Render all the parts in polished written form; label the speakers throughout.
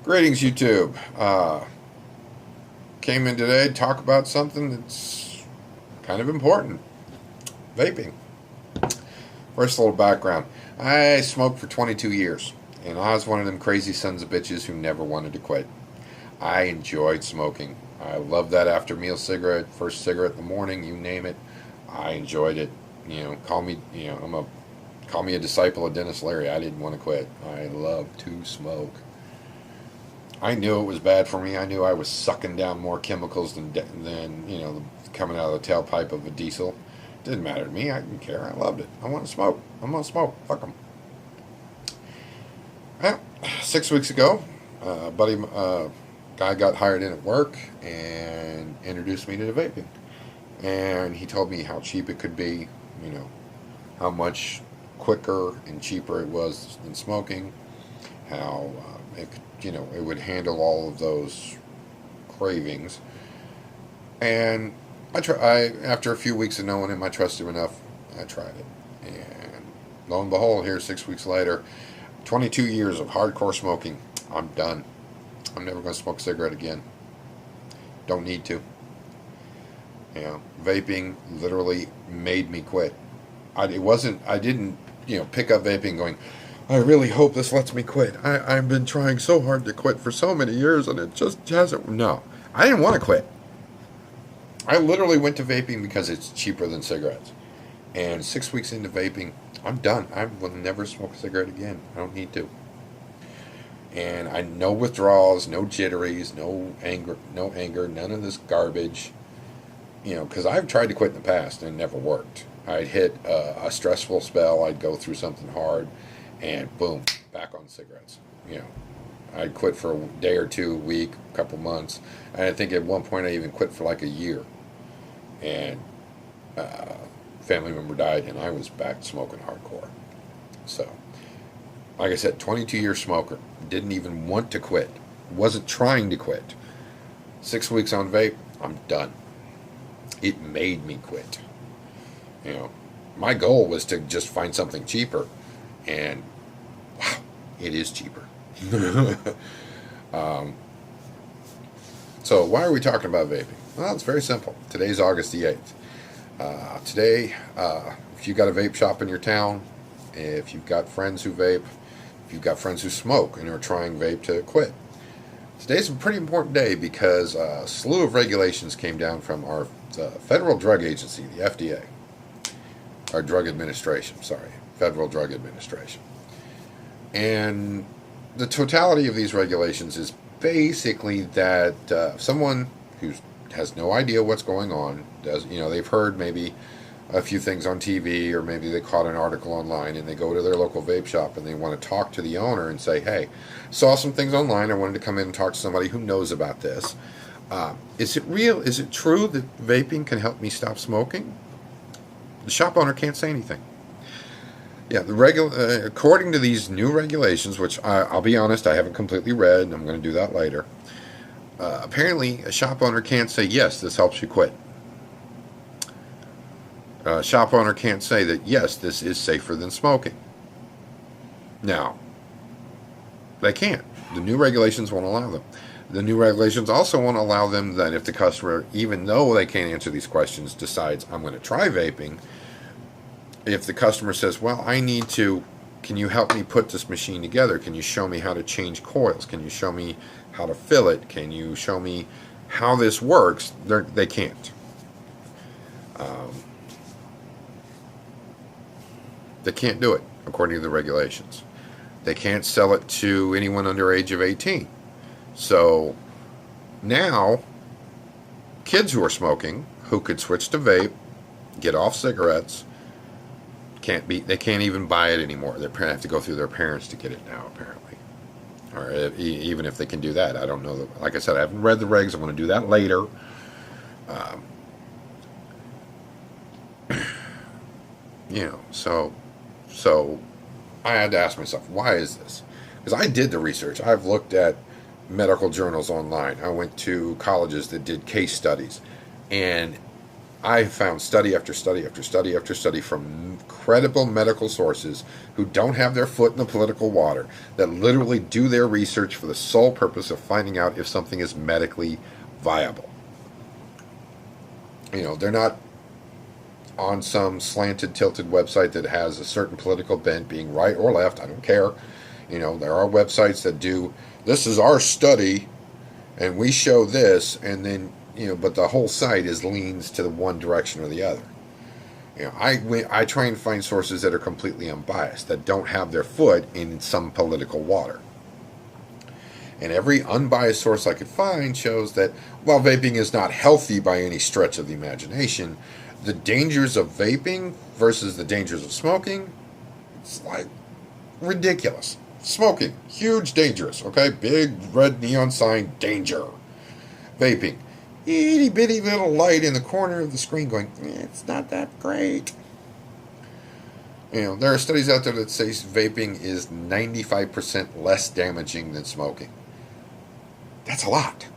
Speaker 1: Greetings, YouTube. Came in today to talk about something that's kind of important. Vaping. First, a little background. I smoked for 22 years, and I was one of them crazy sons of bitches who never wanted to quit. I enjoyed smoking. I loved that after meal cigarette, first cigarette in the morning, you name it. I enjoyed it. Call me, call me a disciple of Dennis Leary. I didn't want to quit. I love to smoke. I knew it was bad for me. I knew I was sucking down more chemicals than coming out of the tailpipe of a diesel. Didn't matter to me. I didn't care. I loved it. I want to smoke. I'm gonna smoke. Fuck them. Well, 6 weeks ago, a guy got hired in at work and introduced me to the vaping. And he told me how cheap it could be. How much quicker and cheaper it was than smoking. How it would handle all of those cravings. And after a few weeks of knowing him, I trusted him enough. I tried it, and lo and behold, here 6 weeks later, 22 years of hardcore smoking. I'm done. I'm never going to smoke a cigarette again. Don't need to. Vaping literally made me quit. I didn't pick up vaping going, I really hope this lets me quit. I've been trying so hard to quit for so many years and it just hasn't. No, I didn't want to quit. I literally went to vaping because it's cheaper than cigarettes. And 6 weeks into vaping, I'm done. I will never smoke a cigarette again. I don't need to. And no withdrawals, no jitteries, no anger, none of this garbage. Because I've tried to quit in the past and it never worked. I'd hit a stressful spell. I'd go through something hard. And boom, back on cigarettes. I'd quit for a day or two, a week, a couple months. And I think at one point I even quit for like a year. And a family member died, and I was back smoking hardcore. So, like I said, 22-year smoker. Didn't even want to quit. Wasn't trying to quit. 6 weeks on vape, I'm done. It made me quit. My goal was to just find something cheaper. And wow, it is cheaper. So why are we talking about vaping? Well, it's very simple. Today's August the 8th. Today, if you've got a vape shop in your town, if you've got friends who vape, if you've got friends who smoke and are trying vape to quit, today's a pretty important day because a slew of regulations came down from our Federal Drug Agency, the FDA, our Drug Administration, Federal Drug Administration. And the totality of these regulations is basically that someone who has no idea what's going on, they've heard maybe a few things on TV or maybe they caught an article online and they go to their local vape shop and they want to talk to the owner and say, hey, saw some things online, I wanted to come in and talk to somebody who knows about this. Is it real? Is it true that vaping can help me stop smoking? The shop owner can't say anything. Yeah, according to these new regulations, which I'll be honest, I haven't completely read, and I'm going to do that later. Apparently, a shop owner can't say, yes, this helps you quit. A shop owner can't say that, yes, this is safer than smoking. Now, they can't. The new regulations won't allow them. The new regulations also won't allow them that if the customer, even though they can't answer these questions, decides, I'm going to try vaping, if the customer says, well, can you help me put this machine together? Can you show me how to change coils? Can you show me how to fill it? Can you show me how this works? They can't. They can't do it, according to the regulations. They can't sell it to anyone under age of 18. So now, kids who are smoking, who could switch to vape, get off cigarettes, they can't even buy it anymore. They have to go through their parents to get it now, apparently. Or even if they can do that, I don't know. Like I said, I haven't read the regs. I want to do that later. So I had to ask myself, why is this? Because I did the research. I've looked at medical journals online. I went to colleges that did case studies. And I found study after study after study after study from credible medical sources who don't have their foot in the political water, that literally do their research for the sole purpose of finding out if something is medically viable. They're not on some slanted, tilted website that has a certain political bent, being right or left. I don't care. There are websites that do, this is our study, and we show this, and then, but the whole site leans to the one direction or the other. I try and find sources that are completely unbiased, that don't have their foot in some political water. And every unbiased source I could find shows that while vaping is not healthy by any stretch of the imagination, the dangers of vaping versus the dangers of smoking, it's like ridiculous. Smoking, huge dangerous, okay? Big red neon sign, danger. Vaping, itty bitty little light in the corner of the screen going, it's not that great. There are studies out there that say vaping is 95% less damaging than smoking. That's a lot.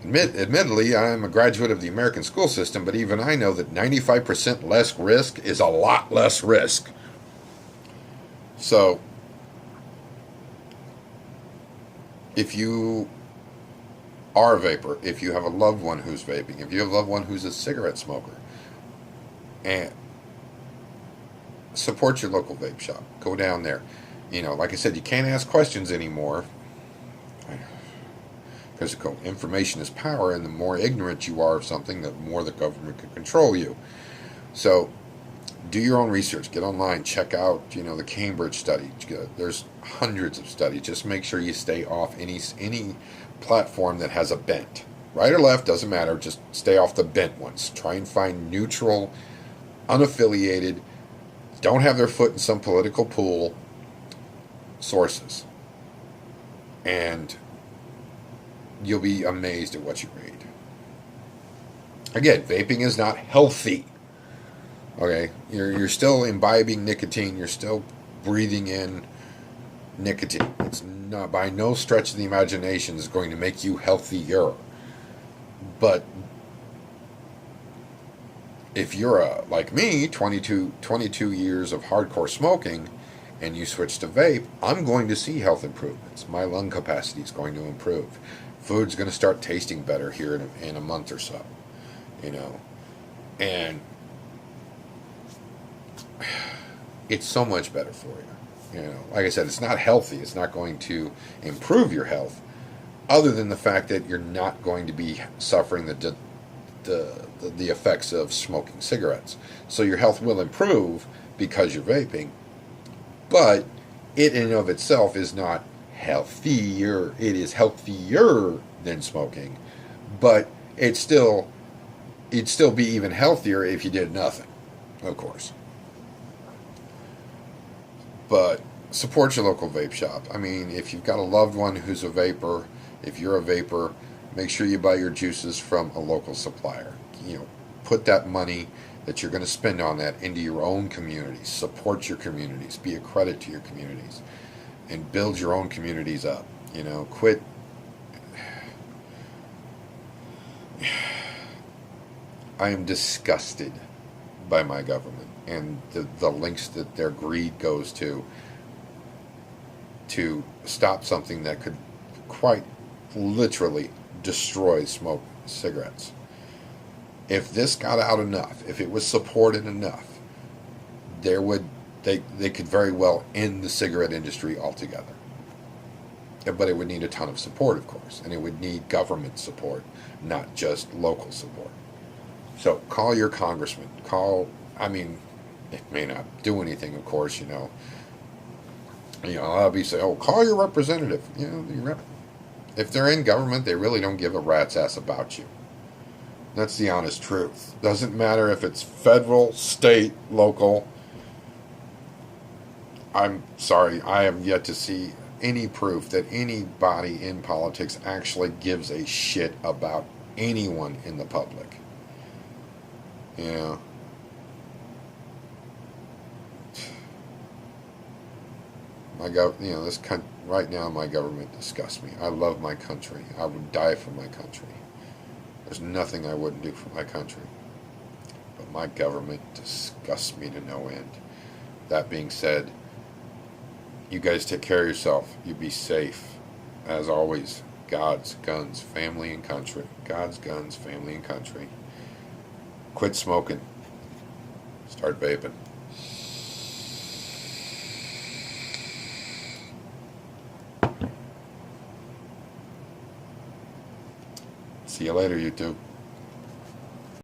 Speaker 1: Admittedly, I'm a graduate of the American school system, but even I know that 95% less risk is a lot less risk. So, if you are a vapor, if you have a loved one who's vaping, if you have a loved one who's a cigarette smoker, and support your local vape shop. Go down there. Like I said, you can't ask questions anymore because information is power, and the more ignorant you are of something, the more the government can control you. So do your own research. Get online. Check out, the Cambridge study. There's hundreds of studies. Just make sure you stay off any platform that has a bent. Right or left, doesn't matter. Just stay off the bent ones. Try and find neutral, unaffiliated, don't have their foot in some political pool sources. And you'll be amazed at what you read. Again, vaping is not healthy. Okay? You're still imbibing nicotine. You're still breathing in nicotine. It's not, by no stretch of the imagination, is going to make you healthier. But if you're like me, 22 years of hardcore smoking, and you switch to vape, I'm going to see health improvements. My lung capacity is going to improve. Food's going to start tasting better here in a month or so. And it's so much better for you. Like I said, it's not healthy. It's not going to improve your health, other than the fact that you're not going to be suffering the effects of smoking cigarettes. So your health will improve because you're vaping, but it in and of itself is not healthier. It is healthier than smoking, but it'd still be even healthier if you did nothing, of course. But support your local vape shop. I mean, if you've got a loved one who's a vapor, if you're a vapor, make sure you buy your juices from a local supplier. Put that money that you're going to spend on that into your own communities. Support your communities. Be a credit to your communities. And build your own communities up. Quit. I am disgusted by my government and the lengths that their greed goes to stop something that could quite literally destroy smoke cigarettes. If this got out enough, if it was supported enough, they could very well end the cigarette industry altogether. But it would need a ton of support, of course, and it would need government support, not just local support. So call your congressman. It may not do anything, of course, I'll be saying, call your representative. If they're in government, they really don't give a rat's ass about you. That's the honest truth. Doesn't matter if it's federal, state, local. I'm sorry, I have yet to see any proof that anybody in politics actually gives a shit about anyone in the public. Right now my government disgusts me. I love my country. I would die for my country. There's nothing I wouldn't do for my country. But my government disgusts me to no end. That being said, you guys take care of yourself. You be safe. As always, God's, guns, family, and country. God's, guns, family, and country. Quit smoking. Start vaping. See you later, YouTube.